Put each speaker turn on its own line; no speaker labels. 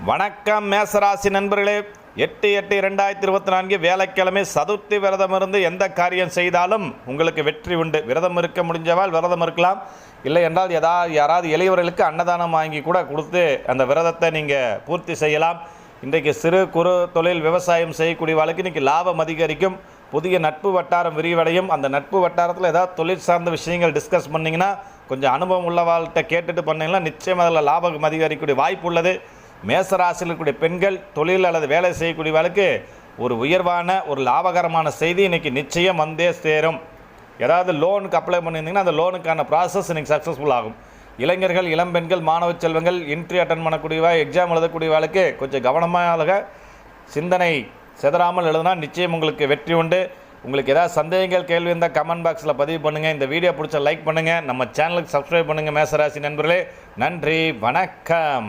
வணக்கம் மேசராசி நண்பர்களே. 8/8/2024 வேலைக்கிழமை சதுர்த்தி விரதம் இருந்து எந்த காரியம் செய்தாலும் உங்களுக்கு வெற்றி உண்டு. விரதம் இருக்க முடிஞ்சவால் விரதம் இருக்கலாம், இல்லை என்றால் யாராவது எளியவர்களுக்கு அன்னதானம் வாங்கி கூட கொடுத்து அந்த விரதத்தை நீங்கள் பூர்த்தி செய்யலாம். இன்றைக்கு சிறு குறு தொழில் விவசாயம் செய்யக்கூடிய வாழ்க்கை இன்றைக்கி லாபம் அதிகரிக்கும். புதிய நட்பு வட்டாரம் விரிவடையும். அந்த நட்பு வட்டாரத்தில் ஏதாவது தொழில் சார்ந்த விஷயங்கள் டிஸ்கஸ் பண்ணிங்கன்னா கொஞ்சம் அனுபவம் உள்ளவாள்கிட்ட கேட்டுட்டு பண்ணிங்கன்னா நிச்சயம் அதில் லாபம் அதிகரிக்கக்கூடிய வாய்ப்பு உள்ளது. மேசராசியில் இருக்கக்கூடிய பெண்கள் தொழில் அல்லது வேலை செய்யக்கூடியவர்களுக்கு ஒரு உயர்வான ஒரு லாபகரமான செய்தி இன்றைக்கி நிச்சயம் வந்தே சேரும். ஏதாவது லோனுக்கு அப்ளை பண்ணியிருந்தீங்கன்னா அந்த லோனுக்கான ப்ராசஸ் இன்றைக்கி சக்ஸஸ்ஃபுல் ஆகும். இளைஞர்கள், இளம்பெண்கள், மாணவ செல்வங்கள் இன்ட்ரி அட்டன் பண்ணக்கூடியவா, எக்ஸாம் எழுதக்கூடியவர்களுக்கு கொஞ்சம் கவனமாக சிந்தனை செதறாமல் எழுதுனா நிச்சயம் உங்களுக்கு வெற்றி உண்டு. உங்களுக்கு ஏதாவது சந்தேகங்கள், கேள்வி இருந்தால் கமெண்ட் பாக்ஸில் பதிவு பண்ணுங்கள். இந்த வீடியோ பிடிச்ச லைக் பண்ணுங்கள். நம்ம சேனலுக்கு சப்ஸ்கிரைப் பண்ணுங்கள். மேசராசி நண்பர்களே, நன்றி, வணக்கம்.